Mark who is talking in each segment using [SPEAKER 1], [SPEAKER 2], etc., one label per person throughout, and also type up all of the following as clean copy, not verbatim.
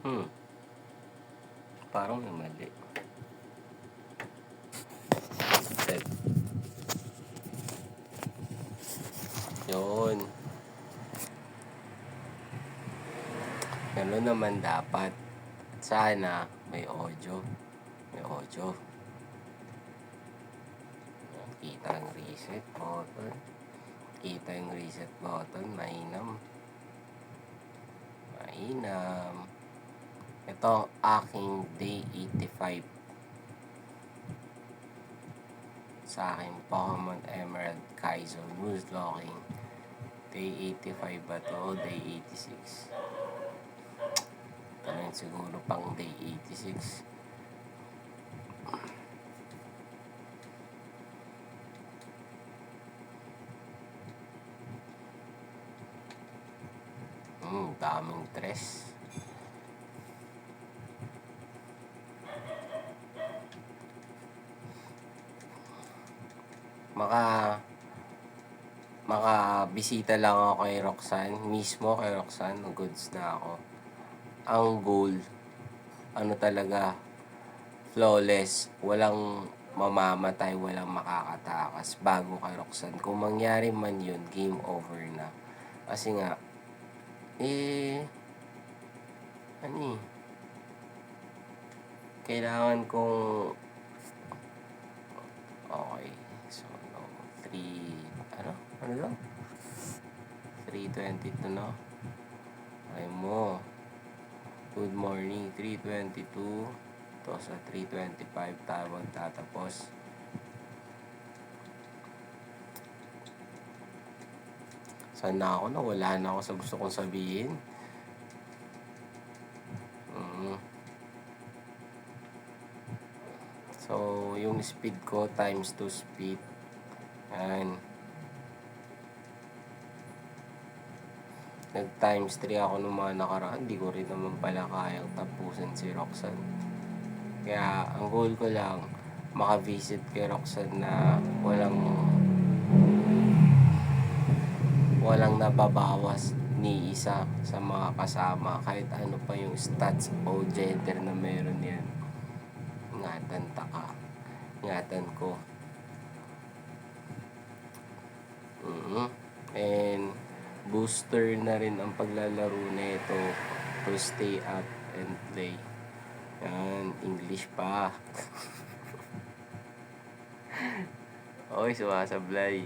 [SPEAKER 1] Hmm. Parang may mali. Set. Yun. Ganun naman dapat. Sana may audio. May audio. Kita ang reset button. Kita yung reset button. Mainam. Mainam. Ito ang aking day 85. Sa aking Pokemon Emerald Kaizo Nuzlocking. Day 85 ba to? Day 86. Ito na yun siguro pang day 86. Daming tres. Makabisita lang ako kay Roxanne. Mismo kay Roxanne. Goods na ako. Ang goal, ano talaga, flawless. Walang mamamatay, walang makakatakas bago kay Roxanne. Kung mangyari man yun, game over na. Kasi nga, kailangan kong okay. So, 3:22 no? Ay mo. Good morning, 3:22. To sa 3:25 tayo magtatapos. Sana ako na wala na ako sa gusto kong sabihin. So, yung speed ko times 2 speed. Yan. Nag times 3 ako nung mga nakaraan. Hindi ko rin naman pala kayang tapusin si Roxanne. Kaya, ang goal ko lang, maka-visit kay Roxanne na walang nababawas ni isa sa mga kasama. Kahit ano pa yung stats o gender na meron yan. Ingatan ko. And booster na rin ang paglalaro nito to stay up and play. Yan, English pa. Oy, sumasablay.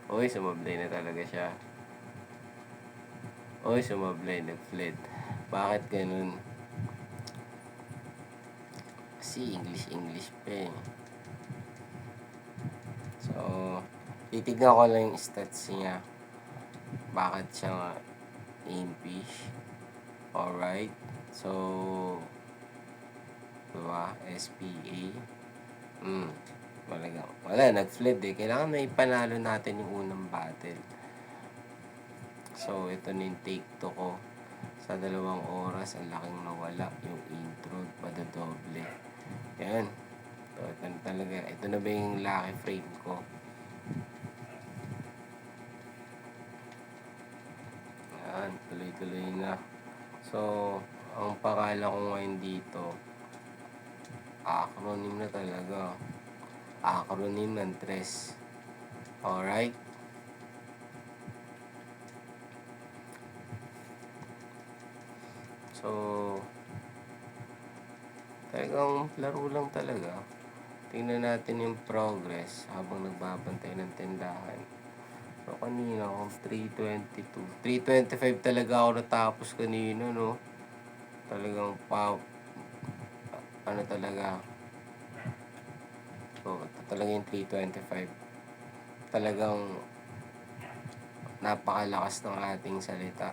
[SPEAKER 1] Oy, sumablay na talaga siya. Oy, sumablay, nag-fled. Bakit ganun? Kasi English pa eh. So, titignan ko lang yung stats niya. Bakit siya nga impish? Alright. So, diba? SPA. Wala, nag-fled eh. Kailangan na ipanalo natin yung unang battle. So, ito na yung take 2 ko. Sa 2 oras, ang laking nawala. Yung intro, padadoble. Yan. So, ito na talaga. Ito na ba yung lucky frame ko? Yan, tuloy-tuloy na. So, ang pangalan ko ngayon dito, acronym na talaga. Acronym ng tres. Alright? So, talagang laro lang talaga. Tingnan natin yung progress habang nagbabantay ng tindahan. So, kanina akong 3:22. 3:25 talaga ako natapos kanina, no? Talagang talaga. So, ito talaga yung 3:25. Talagang napakalakas ng ating salita.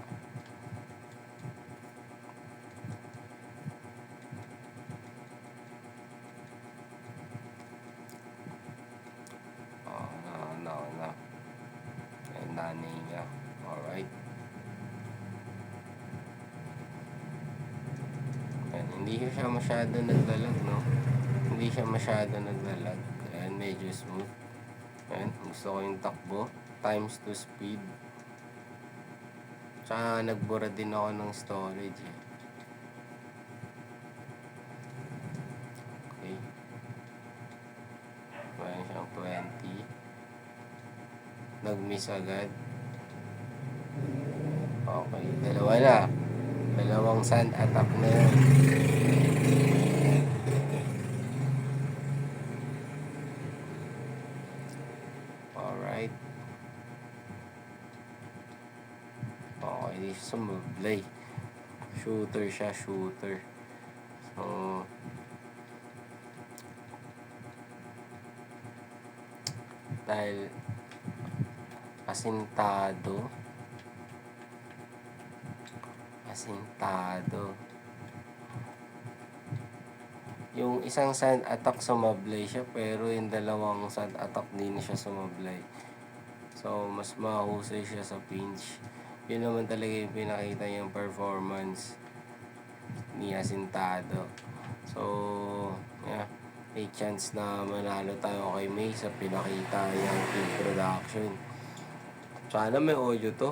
[SPEAKER 1] No. Yung nanay niya. Alright. Ayan, hindi siya masyado naglalag, no? Hindi siya masyado naglalag. Ayan, medyo smooth. Ayan, gusto ko yung takbo. Times 2 speed. Tsaka nagbura din ako ng storage eh. Okay. Mayroon siyang 20. Nag-miss agad. Okay, dalawa na. Dalawang sand attack na yun. Alright. Okay, di siya sumablay. Shooter siya, shooter. So, dahil asintado, yung isang sand attack sumablay siya, pero yung dalawang sand attack din siya sumablay. So, mas mahusay siya sa pinch. Yun naman talaga yung pinakita niyang performance ni Asintado. So, yeah, may chance na manalo tayo kay May sa pinakita niyang introduction. Sana may audio to.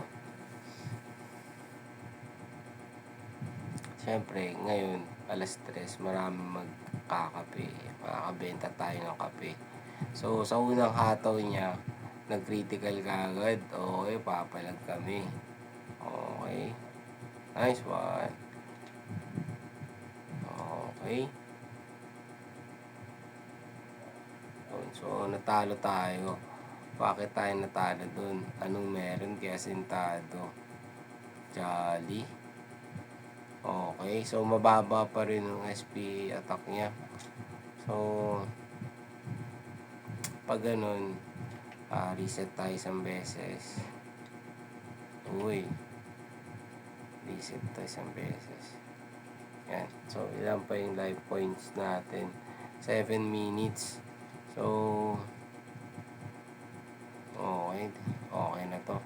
[SPEAKER 1] Siyempre, ngayon, alas 3, maraming magkakape. Makakabenta tayo ng kape. So, sa unang hataw niya, nag-critical ka agad. Okay, papalag kami. Okay. Nice one. Okay. So, natalo tayo. Bakit tayo natalo dun? Anong meron kay Asintado? Jolly. Okay, so mababa pa rin yung SP attack niya. So, pag ganun, reset tayo isang beses. Uy. Reset tayo isang beses. Yan. So, ilan pa yung life points natin? 7 minutes. So, okay. Okay na to.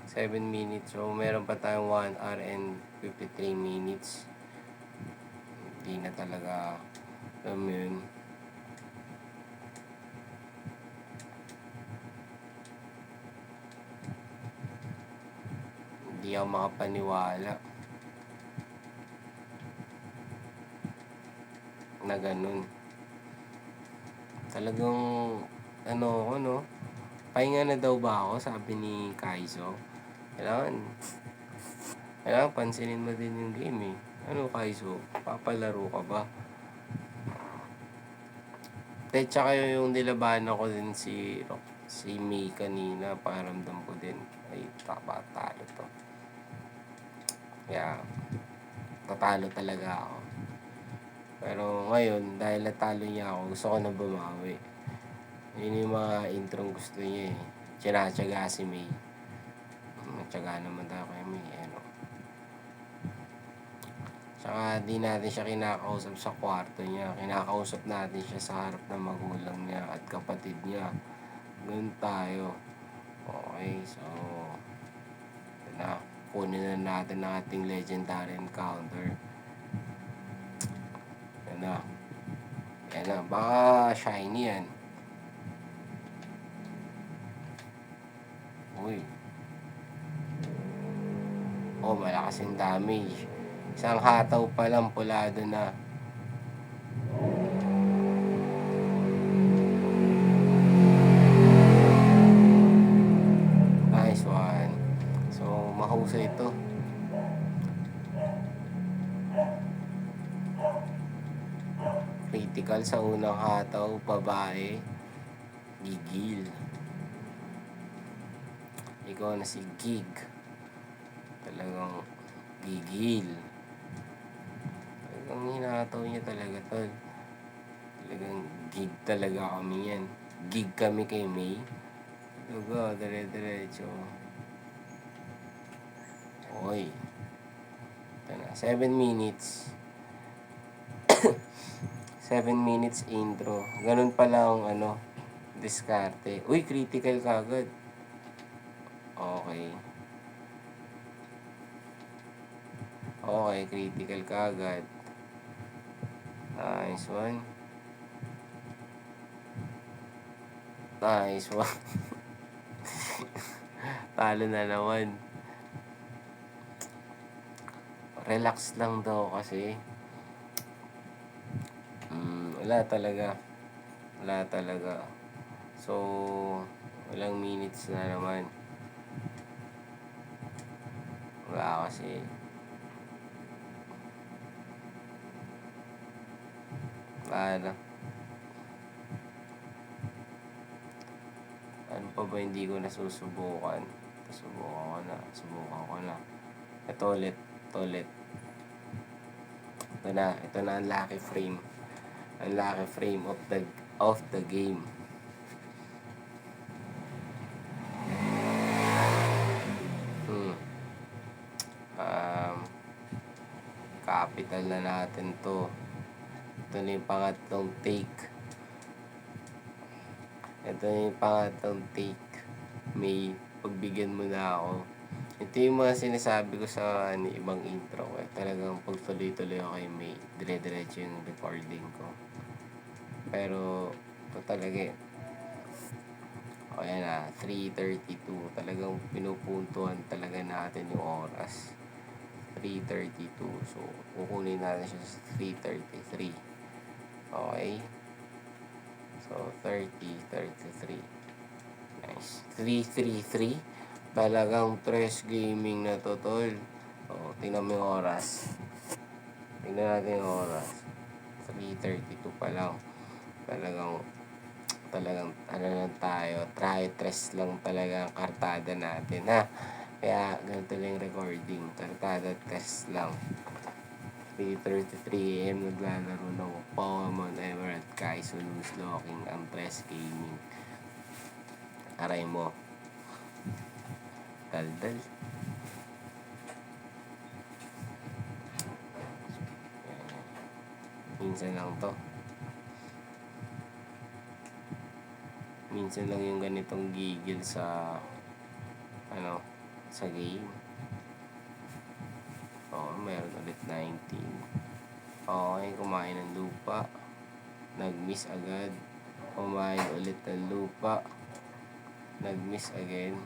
[SPEAKER 1] 7 minutes. So, meron pa tayong 1 hour and 53 minutes. Hindi na talaga, alam mo yun. Hindi ako makapaniwala na ganun. Talagang, pahinga na daw ba ako, sabi ni Kaizo. Kailangan pansinin mo din yung game eh. Kaizo, papalaro ka ba? Tsaka yung nilabanan ko din si May kanina, pakiramdam ko din, ay, talo to. Kaya, tatalo talaga ako. Pero ngayon, dahil natalo niya ako, gusto ko na bumawi. Yun yung mga introng gusto niya eh. Tsinatsaga si May. Tsaga naman tayo kay May. Tsaka di natin siya kinakausap sa kwarto niya. Kinakausap natin siya sa harap ng magulang niya at kapatid niya. Ganun tayo. Okay, so na, kunin na natin ang ating legendary encounter. Yan na, baka shiny yan. Uy. Oh, malakas yung damage. Isang hataw pa lang, pulado na. Nice one. So, mahusay ito. Critical sa unang hataw, babae. Gigil. Ikaw na si Gig. Talagang gigil. Talagang hinataw niya talaga to. Talagang gig talaga kami yan. Gig kami kay May. Talaga, dire-diretso. Oy. Ito na, 7 minutes. 7 minutes intro. Ganun pala ang diskarte. Uy, critical kagad. Okay. Okay, critical kagad. Nice one. Nice one. Talo na naman. relax lang daw kasi. Wala talaga. So, ilang minutes na naman. Wala kasi. Ano pa ba hindi ko nasusubukan? Subukan ko na. Ito ulit. Ito na ang lucky frame. Ang lucky frame of the game. Capital na natin to. Ito na yung pangatlong take. May pagbigyan mo na ako. Ito yung mga sinasabi ko sa ibang intro. Talagang pag tuloy-tuloy ako kay May, dire-diretso yung recording ko. Pero ito talaga o yan na, 3:32. Talagang pinupuntuhan talaga natin yung oras. 3:32. So, kukunin natin siya sa 3:33. Okay? So, 30:33. Nice. 3:33. Talagang stress gaming na to, tol. So, tingnan mo yung oras. Tingnan natin yung oras. 3:32 pa lang. Talagang lang tayo, try-tres lang talaga ang kartada natin, ha. Kaya ganito lang yung recording, kartada test lang. 3:33 AM naglalaro ng Pokemon Emerald Kaizo Loose Locking ang Press Gaming. Aray mo, daldal. Minsan lang yung ganitong gigil sa sa game. Meron ulit 19. Okay, kumain ng lupa. Nag-miss agad. Kumain ulit ng lupa. Nag-miss again.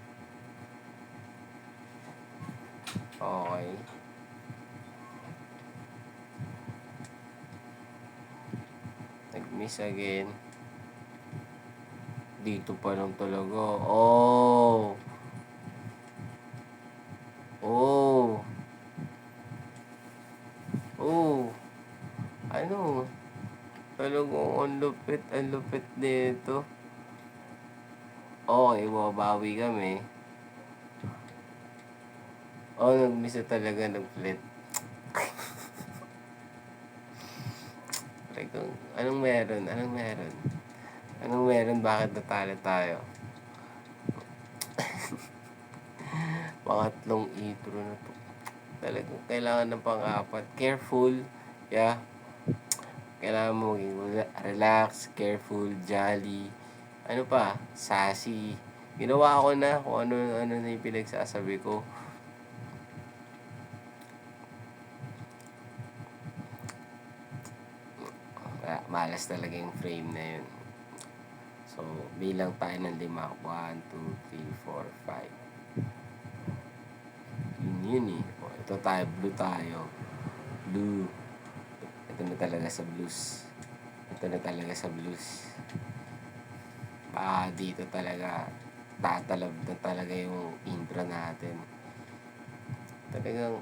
[SPEAKER 1] Okay. Nag-miss again. Dito pa lang talaga. Oh! Ano? Talagang ang lupit nito. Okay, babawi kami. Nag-miss na talaga nag-flit. Anong meron? Bakit natalo tayo? Pangatlong intro na to. Talagang kailangan ng pang-apat. Careful. Yeah. Kailangan mo maging relax, careful, jolly. Ano pa? Sassy. Ginawa ko na kung ano na yung pinagsasabi ko. Malas talaga yung frame na yun. So, bilang tayo ng 5. 1, 2, 3, 4, 5. Yun eh. Ito tayo, blue tayo. Blue. Ito na talaga sa blues. Dito talaga tatalab na talaga yung intro natin. Talagang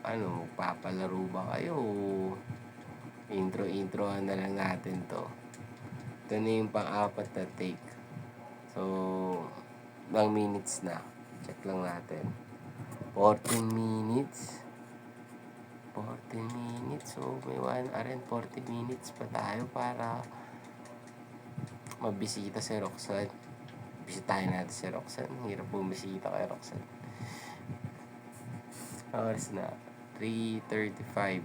[SPEAKER 1] magpapalaro ba kayo? Intro na lang natin to. Ito na yung pang-apat na take. So, ilang minutes na? Check lang natin. 14 minutes. So, may 40 minutes pa tayo para mabisita si Roxanne. Bisitahin natin si Roxanne. Hirap bumisita kay Roxanne. Oras na 3:35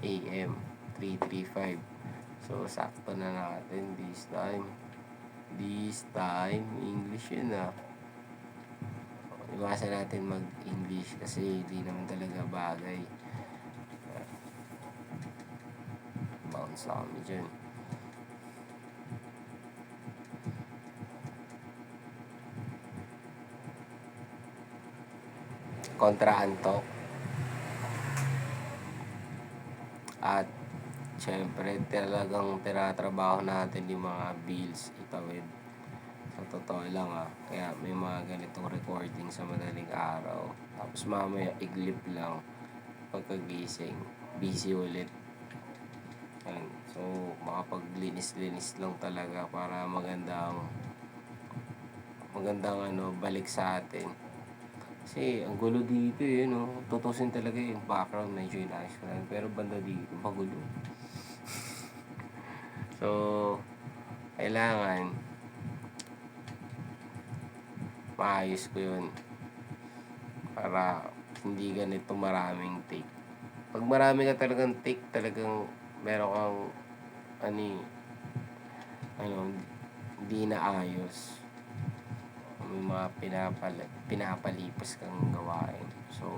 [SPEAKER 1] AM. 3:35. So, sakto na natin this time. English yun ah. Iwasan natin mag-English kasi hindi naman talaga bagay. Bounce na kami dyan. Kontra antok. At syempre talagang tinatrabaho natin yung mga bills itawid. Sa totoo lang kaya may mga ganitong recording sa madaling araw. Tapos mamaya iglip lang pagkagising, busy ulit. Yan. So, makapaglinis-linis lang talaga para magandang balik sa atin. Kasi ang gulo dito no. Tutusin talaga yung background medyo inayos ko lang. Pero banda dito, magulo. So, kailangan maayos ko yun para hindi ganito maraming take. Pag marami ka talagang take, talagang meron kang hindi na ayos. May mga pinapalipas kang gawain. So,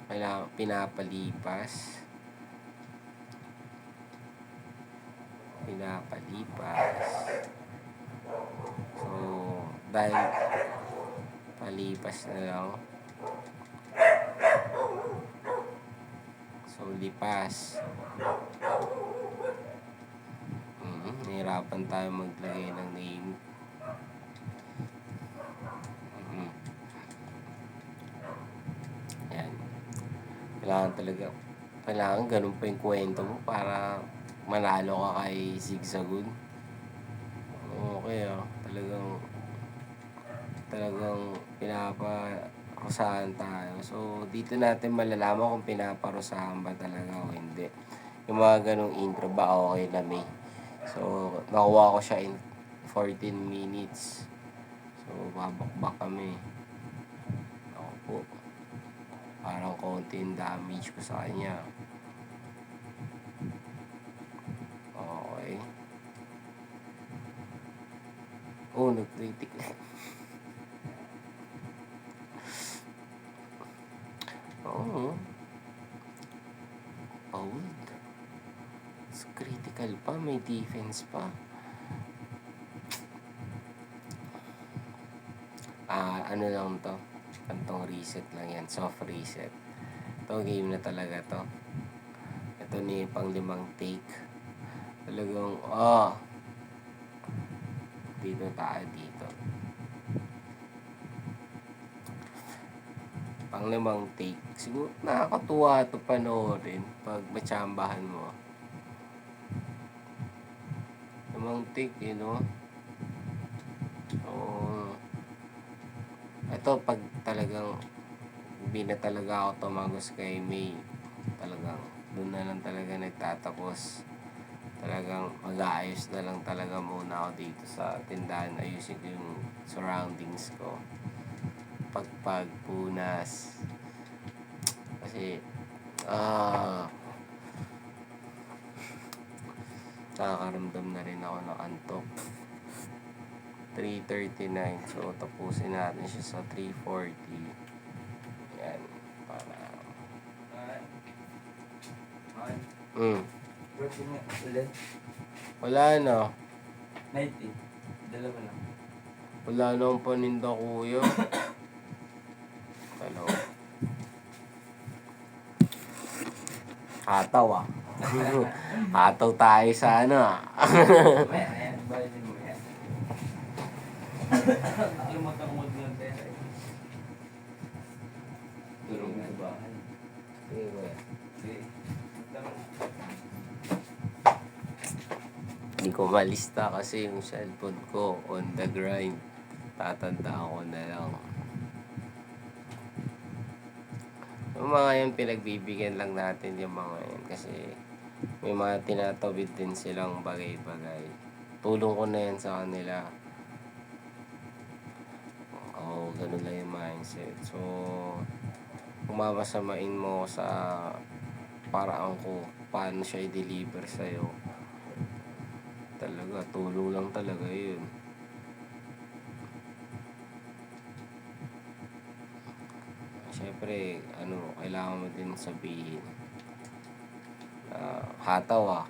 [SPEAKER 1] kailangan pinapalipas. So, dahil palipas na lang. So, lipas. Nahirapan tayo maglagay ng name. Yan. Kailangan ganun pa yung kwento mo para manalo ka kay Zigzagoon. Okay talagang pinaparusahan tayo. So, dito natin malalaman kung pinaparusahan ba talaga o hindi. Yung mga ganong intro ba okay na may. So, nakuha ko siya in 14 minutes. So, babakbak kami. Ako po. Parang konti yung damage ko sa kanya. Okay. Oh, nag-critic. Oo. Old. It's critical pa. May defense pa. Ano lang to. Kantong reset lang yan. Soft reset. Ito game na talaga to. Ito ni pang 5 take. Talagang dito tayo dito. Pang 5 take. Siguro nakakatuwa ito panoorin pag matsambahan mo. 5 take So, ito pag talagang hindi na talaga ako tumagos kay May, talagang doon na lang talaga nagtatapos. Talagang mag-aayos na lang talaga muna ako dito sa tindahan. Ayusin ko yung surroundings ko. Pagpag, punas. Kasi nakakaramdam na rin ako ng antok. 3:39. So, tapusin natin siya sa 3:40. Yan. Para wala na.
[SPEAKER 2] 90. Dalawa lang.
[SPEAKER 1] Wala na akong paninda, kuya. Hello. Hataw Hataw tayo sa
[SPEAKER 2] Ayan. Balitin mo yan. Nakalimutan mo ng pera. Tulong sa bahay. Sige.
[SPEAKER 1] Hindi ko malista kasi yung cellphone ko on the grind. Tatanda ko na lang. Yung mga yan, pinagbibigyan lang natin yung mga yan kasi may mga tinatawid din silang bagay-bagay. Tulong ko na yan sa kanila. Ganun lang yung mindset. So, kung mamasamain mo sa paraan ko, paano siya i-deliver sa'yo, talaga, tulong lang talaga yun. Siyempre, kailangan mo din sabihin. Hataw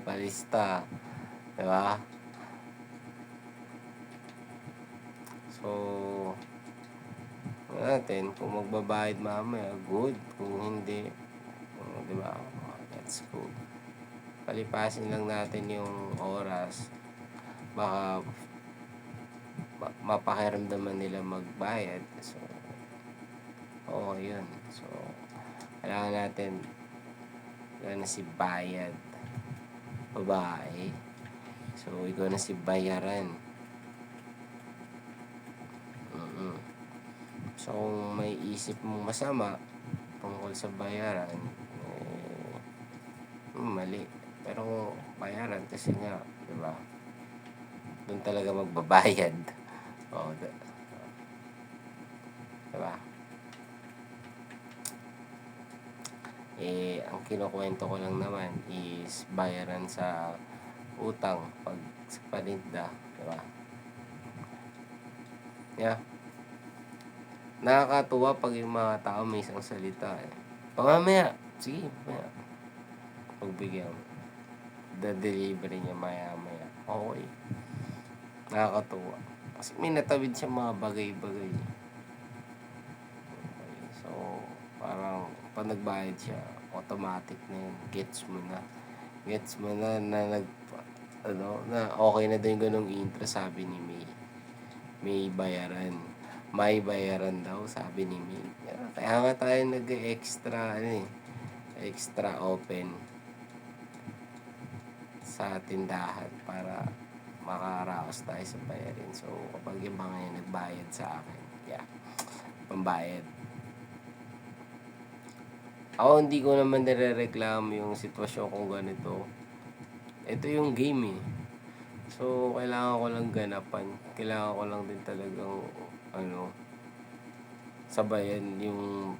[SPEAKER 1] palista. Diba? So, natin kung magbabayad mamaya, good. Kung hindi, di ba? Let's go. Palipasin lang natin yung oras. Baka mapakiramdaman nila magbayad. So, oo, yun. So, kailangan natin ikaw na si bayad. Babae. So, ikaw na si bayaran. So, kung may isip mong masama tungkol sa bayaran, mali. Pero bayaran kasi nga, di ba? Doon talaga magbabayad. Oo, di ba? Ang kinukwento ko lang naman is bayaran sa utang pag sa paninda, di ba? Yeah. Nakakatuwa pag yung mga tao may isang salita eh. Mamaya, sige, mamaya. Pagbigyan mo. The-delivery niya maya-maya. Okay. Nakakatuwa. Kasi may natawid siya mga bagay-bagay. Okay. So, parang pag nagbayad siya, automatic na yun. Gets mo na. Gets mo na na okay na din ganung intro, sabi ni May. May bayaran. May bayaran daw, sabi ni May. Kaya nga tayo nag-extra, extra open sa tindahan para makaraos tayo sa bayarin. So, kapag yung mga yan nagbayad sa akin, pambayad. Ako, hindi ko naman nirereklamo yung sitwasyon kung ganito. Ito yung game eh. So, kailangan ko lang ganapan. Kailangan ko lang din talagang, sabayan yung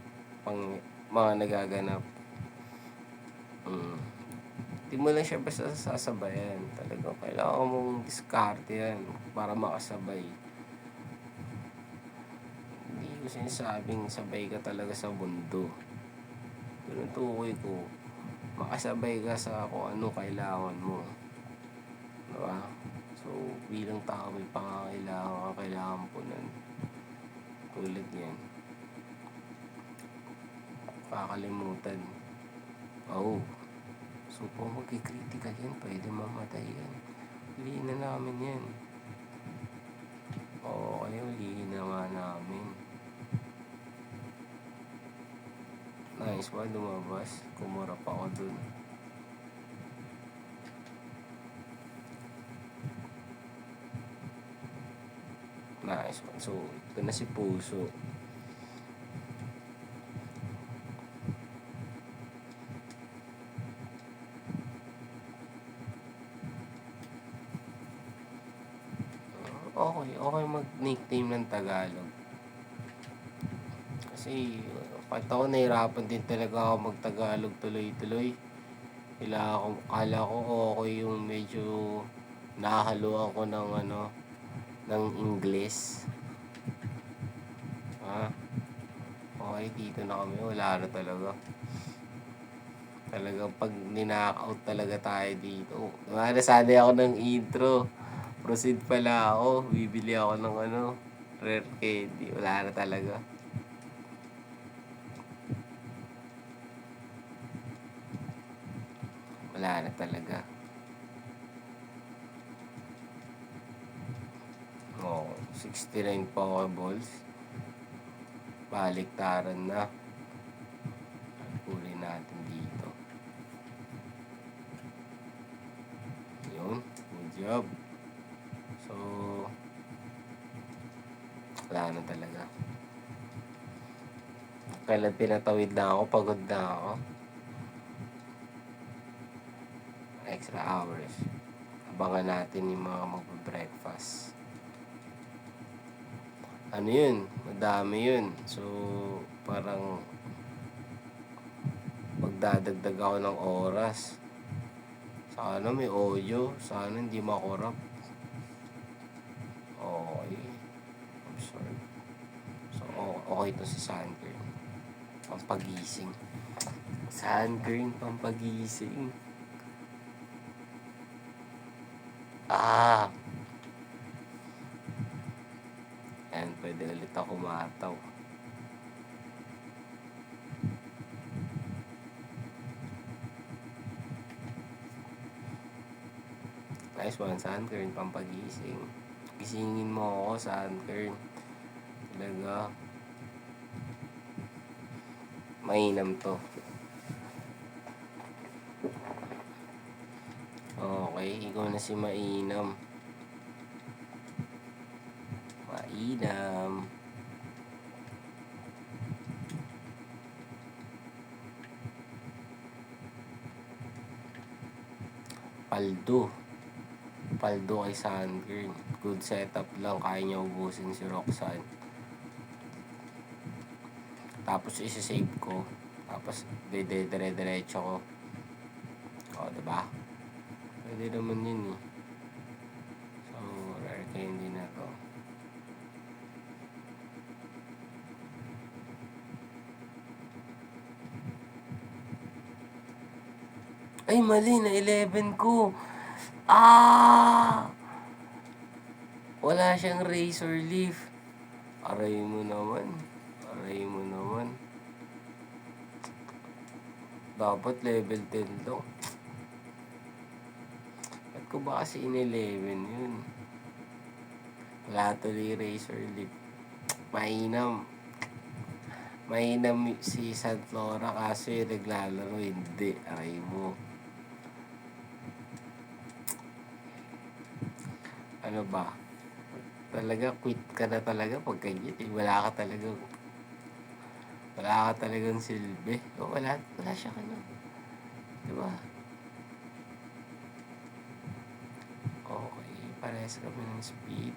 [SPEAKER 1] mga nagaganap. Di mo lang siya basta sasabayan. Talagang kailangan mong diskarte yan para makasabay. Hindi ko sinasabing sabay ka talaga sa mundo. Ganun tukoy ko. Makasabay ka sa kung ano kailangan mo. Diba? So, bilang tao may pangangailangan, kailangan po nun. Tulad yan. Kakalimutan. Oh. So, kung magkikritika yan, pwede mamatay yan. Huliin na namin yan. Oo, kayo, huliin na nga namin. Nice one, lumabas. Kumurap ako dun. Nice one. So, ito na si Puso. Okay mag-nickname ng Tagalog. Kasi, kahit ako nahirapan din talaga ako mag-Tagalog tuloy-tuloy. Kala ko okay yung medyo nahaluan ko ng English. Okay, dito na kami. Wala na talaga. Talagang pag ninaka-out talaga tayo dito. Diba, nasanay ako ng intro. Proceed pala ako. Bibili ako ng rare candy. Wala na talaga. Wala na talaga. Oh, 69 Pokeballs. Baliktaran na. Huli natin dito. Yun. Good job. So, wala na talaga. Kailan pinatawid na ako, pagod na ako. Extra hours. Abangan natin yung mga magbe-breakfast. Ano yun? Madami yun. So, parang magdadagdag ako ng oras. Sana may audio. Sana hindi makorap. Okay. Absorb. So, okay ito si Suncreen. Pampagising. Suncreen, pampagising. Ayan, pwede ulit ako mataw. Nice one, Sunkern, pampagising. Gisingin mo ako, Sunkern. Talaga. Mainam to. Okay, ikaw na si Mainam. Mainam. Paldo. Paldo kay Sunkern. Good setup lang. Kaya niya ubusin si Roxanne. Tapos isa-save ko. Tapos dire-diretso ko. O, diba? Pwede naman yun eh. So, rare candy na to. Ay, mali na 11 ko. Ah! Wala siyang razor leaf. Aray mo naman. Aray mo naman. Dapat level 10 to. Ba't ko ba kasi in-11 yun? Wala tuloy razor leaf. Mainam. Mainam si San Flora kasi naglalaro. Hindi. Aray mo. Ano ba? Talaga, quit ka na talaga pag ganyan. Wala ka talagang silbi. O, wala siya ka na. Diba? Okay, parehas kami ng speed.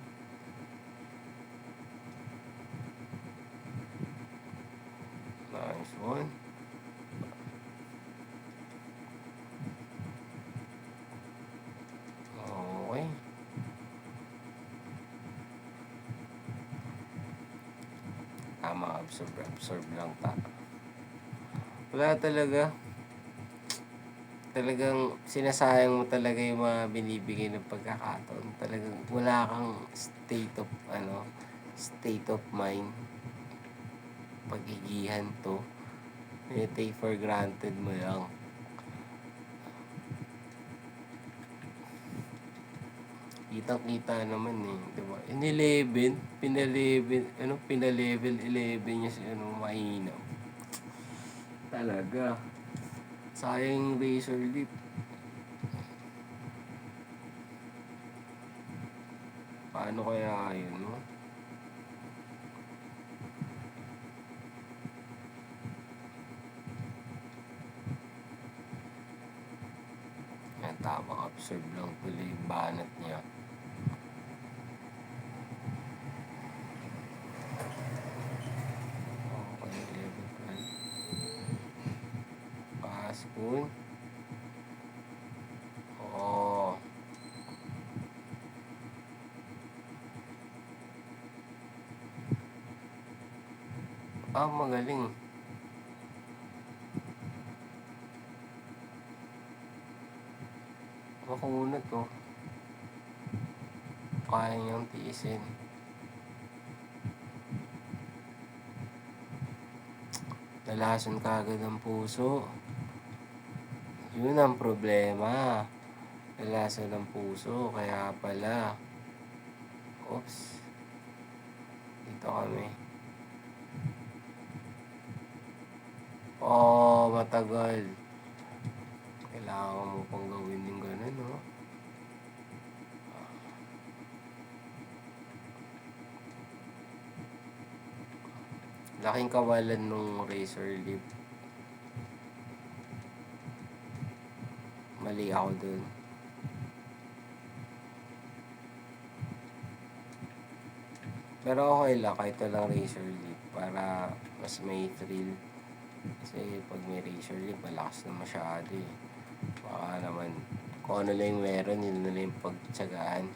[SPEAKER 1] Nice one. Okay. Tama, absorb lang ta. Wala talaga. Talagang sinasayang mo talaga yung mga binibigay ng pagkakataon. Talagang wala kang state of mind. Pagigihan to. Take for granted mo lang. Kitang-kita naman eh, di ba? Pinalevel 11 niya si Mainam. Talaga. Sayang yung razor leaf. Paano kaya yun, no? Yan, tama. Absorb lang tuloy yung banat niya. Okay, level 12. Paskun. Oo. Magaling. Makunat to. Kaya niyang tiisin. Nalason ka agad ang puso. Yun ang problema. Nalason ang puso. Kaya pala. Oops. Dito kami. Matagal. Kailangan mo pang gawin yung ganun, no? Laking kawalan nung razor leaf. Mali ako dun. Pero okay lang kahit walang razor leaf para mas may thrill. Kasi pag may razor leaf, malakas na masyado eh. Baka naman, kung ano lang yung meron, yun na lang yung pagtsagaan.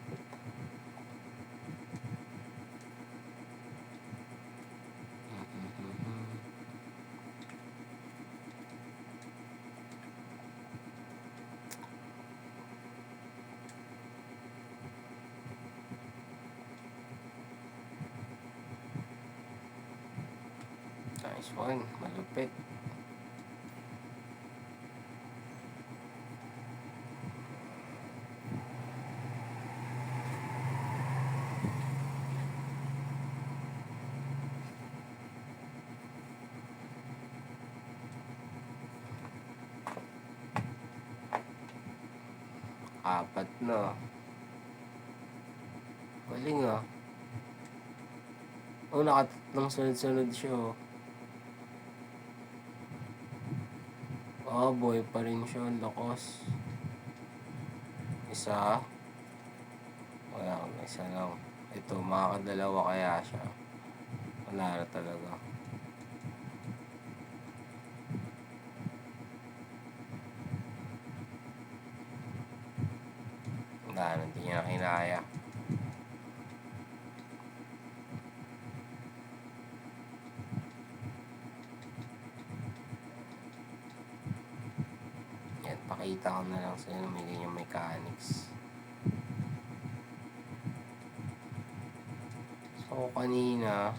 [SPEAKER 1] Nice one, malupit. Apat na. Galing ah. Oh, nakatatlong sunod-sunod siya oh. Boy pa rin siya. Ang lakas. Isa. Wala, isa lang. Ito, makakadalawa kaya siya. Wala na talaga. Wala na, hindi niya kinaya. Yan, pakita ko na lang sa inyo may ganyang mechanics. So, kanina,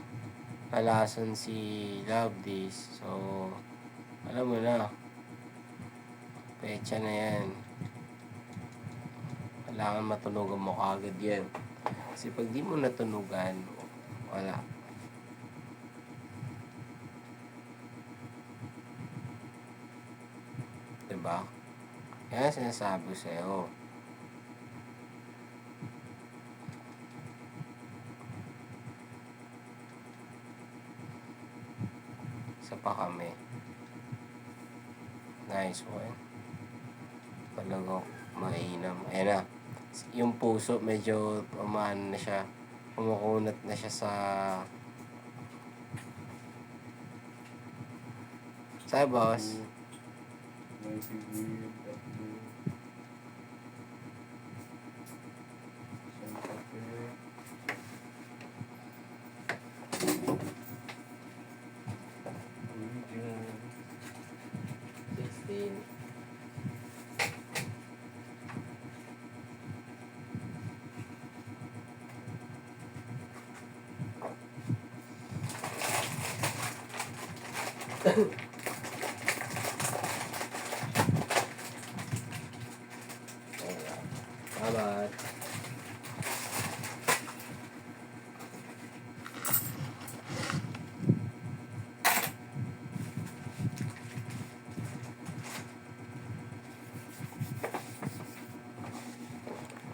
[SPEAKER 1] nalason si Lovedis. So, alam mo na. Pecha na yan. Kailangan matunugan mo kagad yan. Kasi pag di mo natunugan, wala. Diba? Kaya sinasabi ko sa'yo. Isa pa kami. Nice one. Talagang mainam. Ayan na. Yung puso medyo umaan na siya. Kumukunat na siya sa boss.
[SPEAKER 2] May sibuyas, tatlo. Isang kape. Original.
[SPEAKER 1] 16. Salamat.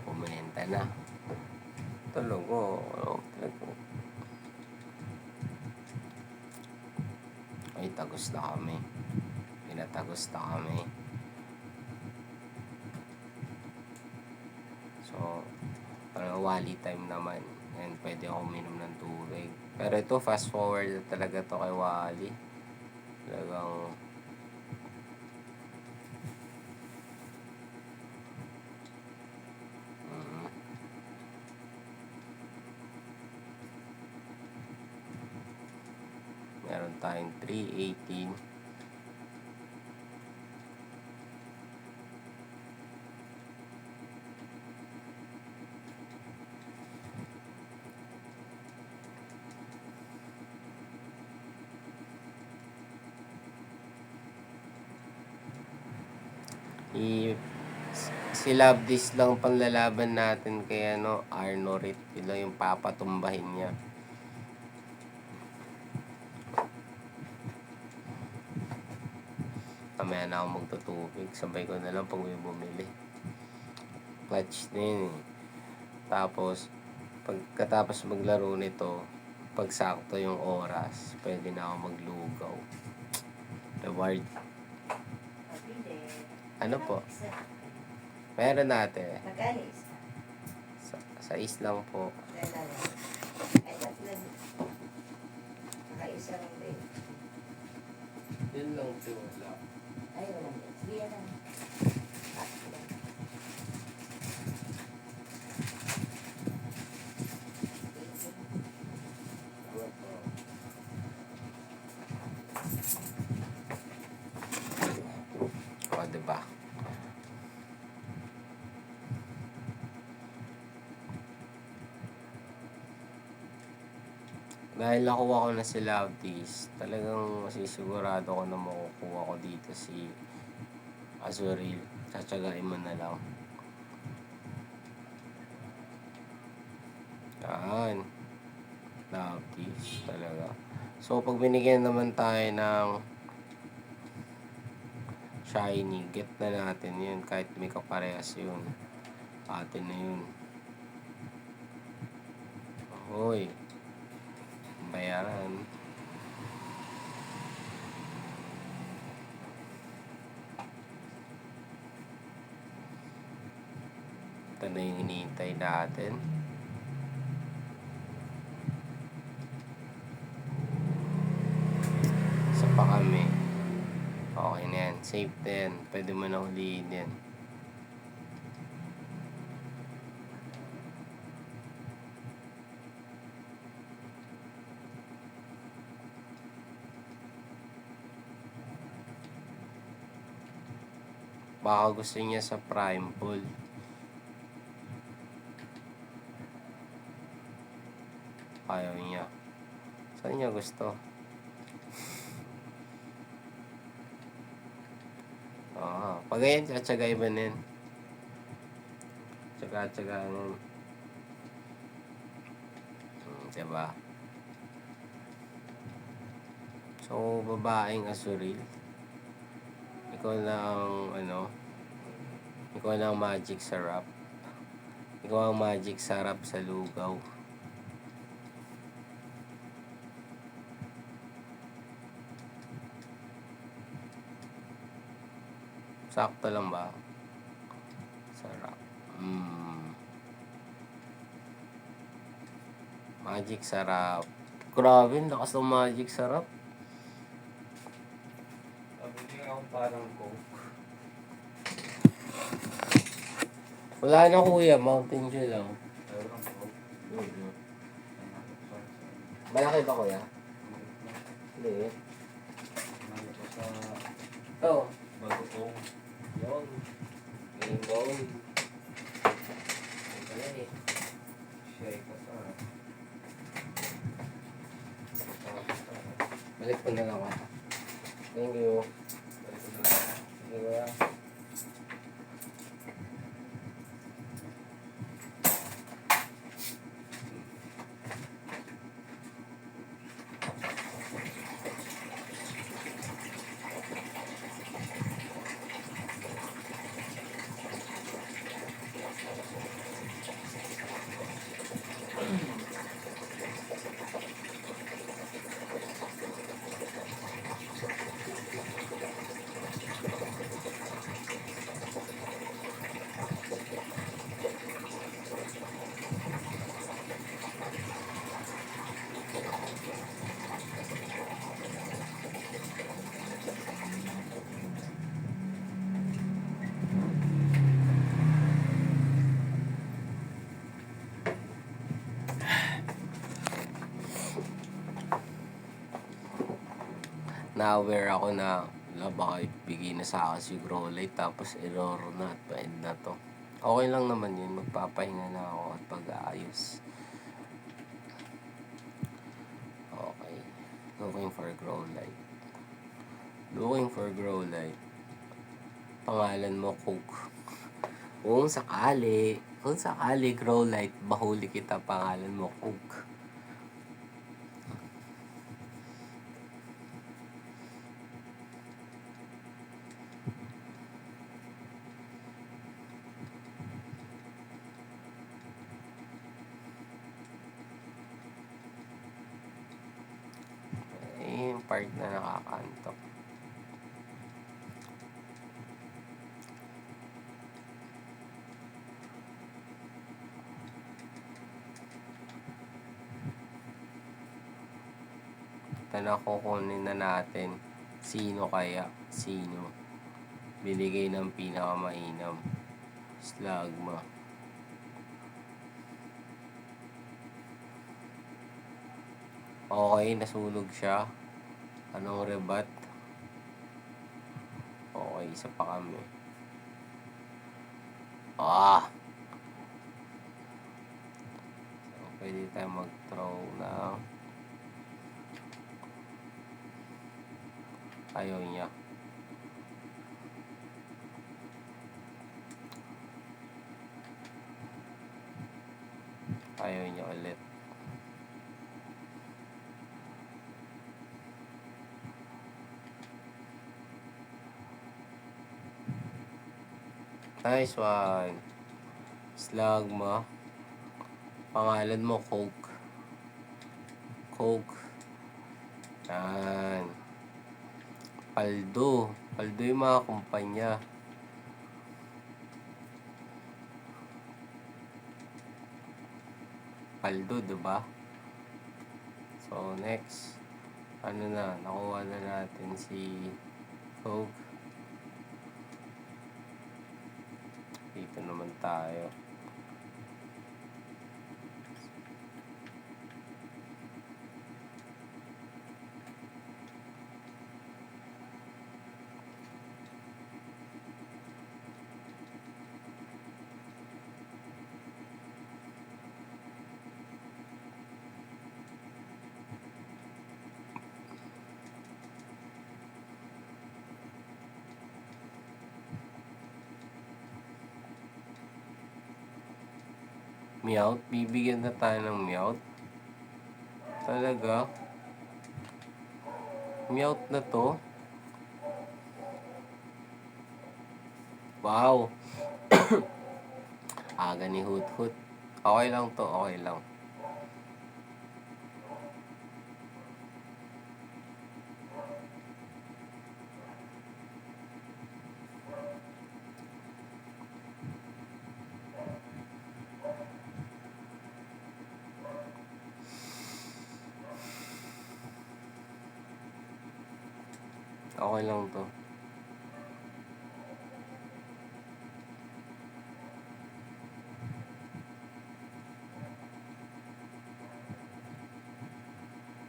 [SPEAKER 1] Pumunenta na. Tulog ko. Ay, tagos na kami. Pinatagos na kami. So, parang wali time naman. And pwede ako uminom ng tubig. Pero ito, fast forward na talaga to kay Wally. Talagang meron tayong 318. Si Lovedis lang panlalaban natin kay Arnorit. Yun lang yung papatumbahin niya. Mamaya na ako magtutubig. Sabay ko na lang pag may bumili. Clutch na yun eh. Tapos, pagkatapos maglaro nito, pag sakto yung oras, pwede na ako maglugaw. Reward. Ano po? Meron natin.
[SPEAKER 3] Magkano isa?
[SPEAKER 1] Sa lang po.
[SPEAKER 3] Ay, tatlo. Nakaisa lang din.
[SPEAKER 1] Yun lang po. Wala.
[SPEAKER 3] Ay, walang din. Sige lang. Tatlo.
[SPEAKER 1] O, diba? Dahil nakuha ko na si Lovedis, talagang masisigurado ko na makukuha ko dito si Azuril. Tsatsagain mo na lang. Yan. Lovedis talaga. So, pag binigyan naman tayo ng shiny, get na natin yun kahit may kaparehas yun. Atin na yun. Hoy. Bayaran. Ito na yung hinihintay natin. Isa pa kami. Okay na yan. Safe na yan. Pwede mo na huliin yan. Baka gusto niya sa prime pool. Ayaw niya. Saan niya gusto? Pag ganyan, tsatsagay ba nin? Tsaga-tsaga nin. Diba? So, babaeng asuril. Ikaw na ang ikaw na ang magic sarap. Ikaw ang magic sarap sa lugaw. Sakto lang ba? Sarap. Magic sarap. Grabe, lakas ng magic sarap.
[SPEAKER 2] Sabi niya ako parang coke.
[SPEAKER 1] Wala na kuya, Mountain Dew lang.
[SPEAKER 2] Parang coke.
[SPEAKER 1] Malaki ba kuya? Hindi.
[SPEAKER 2] Nalo ko sa
[SPEAKER 1] Ito.
[SPEAKER 2] bagoong.
[SPEAKER 1] Yun. Rainbow.
[SPEAKER 2] Shake ka sa
[SPEAKER 1] Balik ko na lang ako. Thank you.
[SPEAKER 2] balik ko na lang.
[SPEAKER 1] Sige kuya. Na-aware ako na baka ibigay na sa akin si Grow Light tapos error na at pa-end na to. Okay lang naman yun. Magpapahinga na ako at pag-aayos. Okay. Looking for Grow Light. Looking for Grow Light. Pangalan mo, Coke. Kung sakali Grow Light, bahuli kita, pangalan mo, Coke. Yung part na nakakantok. Ito na kukunin na natin. Sino binigay ng pinakamainam? Slagma. Okay, nasunog siya. Anong rebat? Okay, isa pa kami. So, pwede tayo mag-throw na. Ayaw niya. Ayaw niya ulit. Nice one. Slagma. Pangalan mo, Coke. Coke. Yan. Paldo. Paldo yung mga kumpanya. Paldo, diba? So, next. Ano na, nakuha na natin si Coke. Dito naman tayo. Meowth. Bibigyan na tayo ng Meowth. Talaga? Meowth na to? Wow! Aga ni Hoot Hoot. Okay lang to, okay lang. Okay lang to.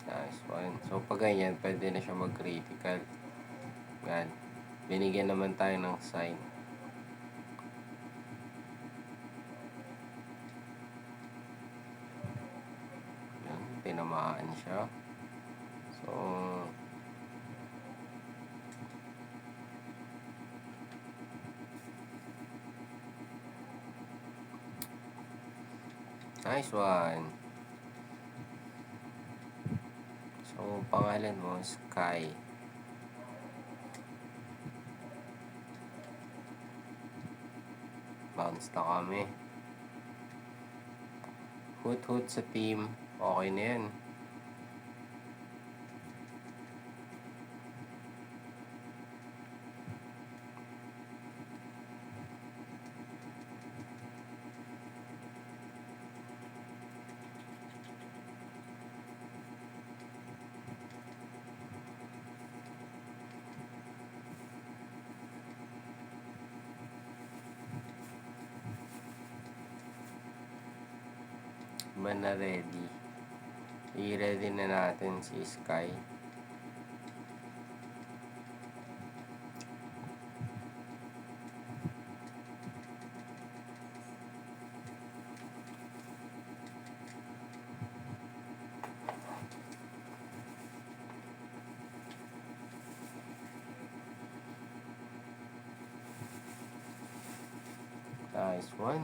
[SPEAKER 1] Nice one. So, pag ganyan, pwede na siya mag-critical. Yan. Binigyan naman tayo ng sign. Yan. Tinamaan siya. So, nice one. So, pangalan mo, Sky. Bounce na kami. Hoot Hoot sa team. Okay na yan. Ba na ready? I-ready na natin si Sky. Nice one.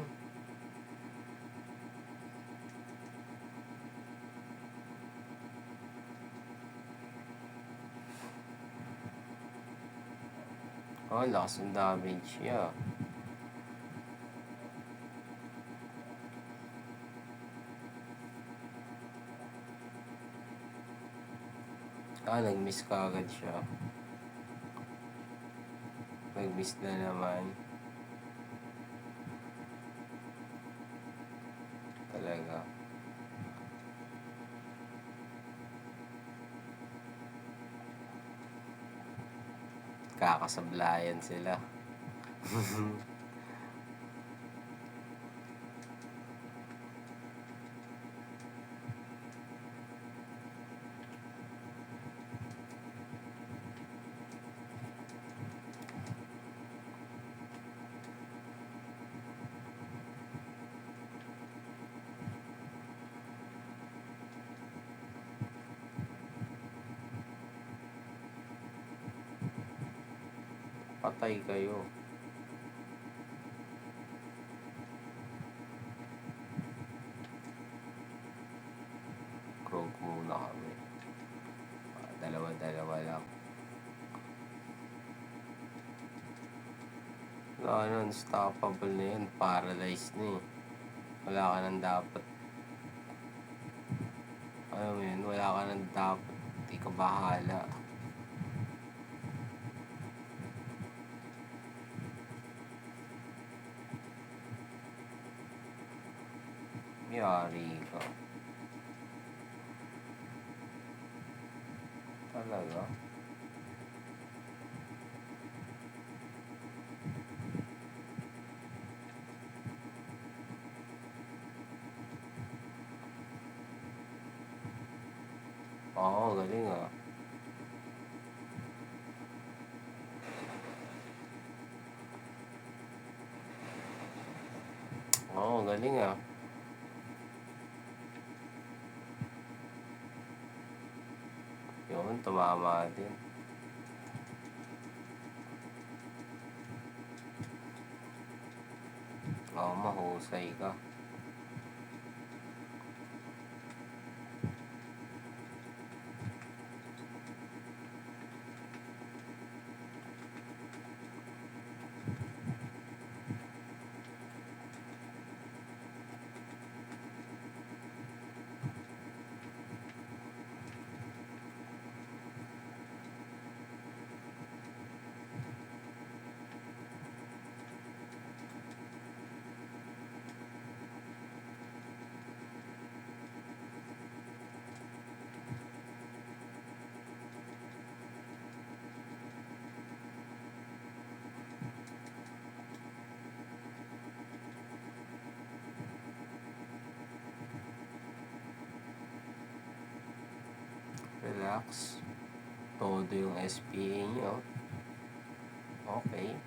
[SPEAKER 1] Oh, lakas ng damage niya. Nag-miss ka agad siya. Nag-miss na naman. Talaga. Kakasablayan sila. Patay kayo. Krog muna kami. Dalawa-dalawa lang. Wala na, unstoppable na yun. Paralyzed na eh. Wala ka nang dapat. Alam mo yun, wala ka nang dapat. Ikaw bahala. Yari ka. Talaga? Oo, galing ah. Oo, galing ah. Yun, tumama din. Oo, mahusay ka. Relax. Todo yung SPA nyo. Okay.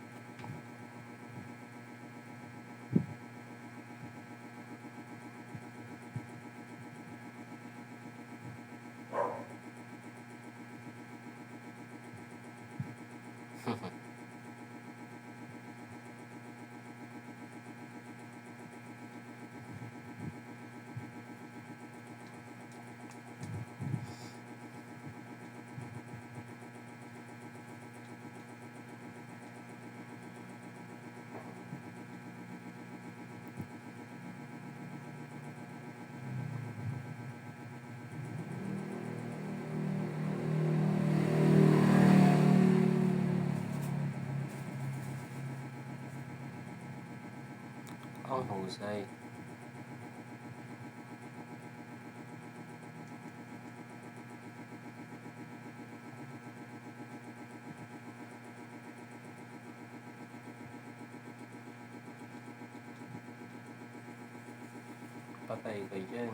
[SPEAKER 1] Ang husay. Patay ka dyan.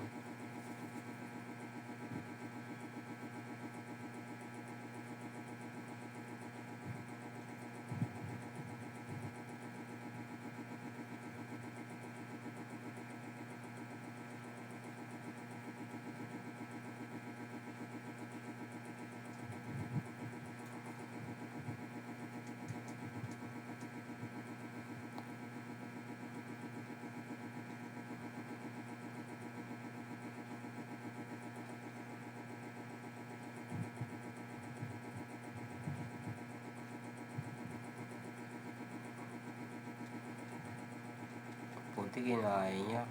[SPEAKER 1] Puti kinain niya.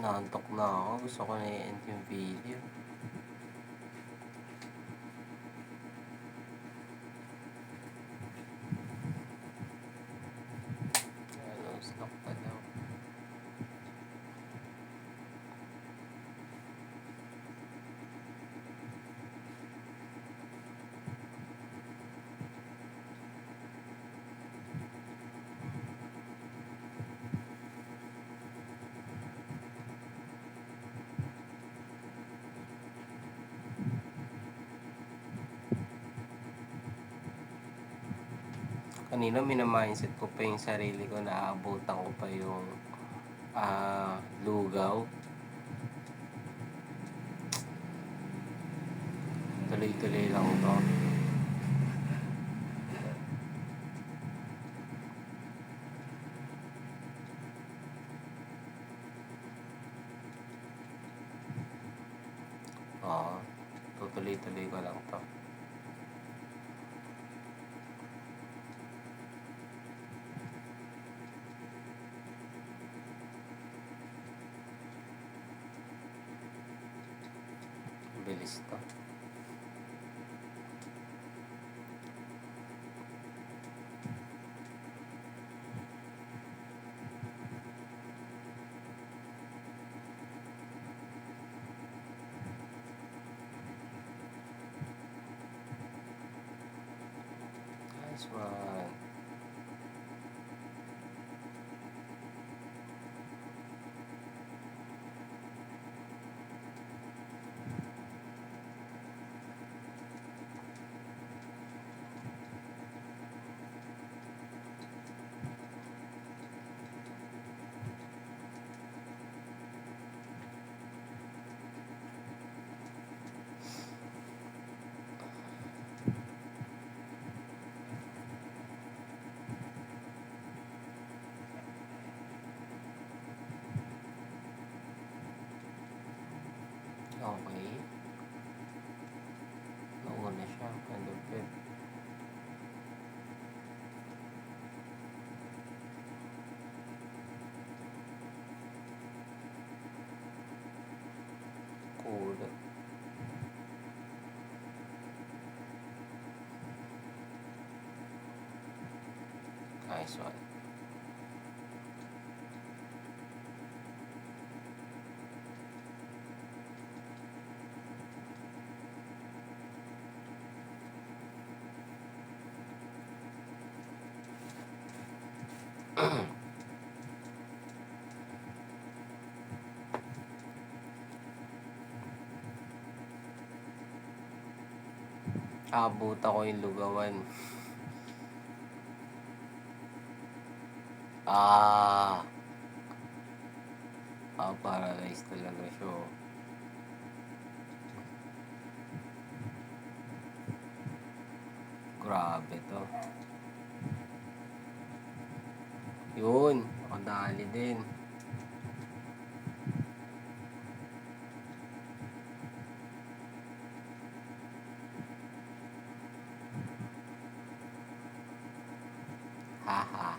[SPEAKER 1] Naantok na ako. Gusto ko na i-end yung video. Ano, stop pa daw. Kanina minamindset ko pa yung sarili ko na aabutan ko pa yung lugaw. Tuloy-tuloy lang to. Oo, tutuloy-tuloy ko lang to. Bilis to. Nice one. Okay. Nauna siya. Ang lupit. Cool. Nice one. Abutan ko yung lugawan. Paralyzed talaga siya. Grabe to. Yun, nakadali din. Haha.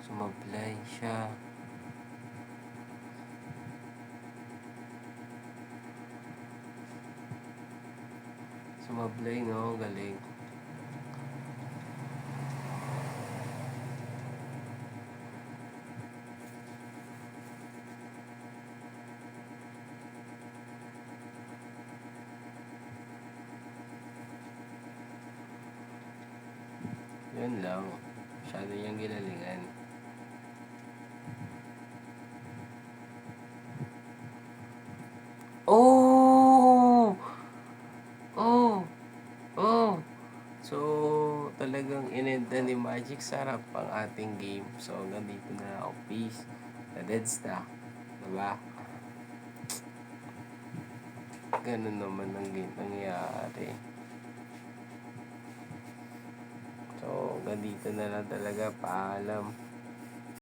[SPEAKER 1] Sumablay siya. Sumablay, no? Galing. Yun lang. Masyado niyang ginalingan. Oh! Oh! Oh! So, talagang inenda ni Magic. Sarap ang ating game. So, hanggang dito na ako. Peace. The dead stock. Diba? Ganun naman ang nangyayari. So, hanggang dito na lang talaga. Paalam.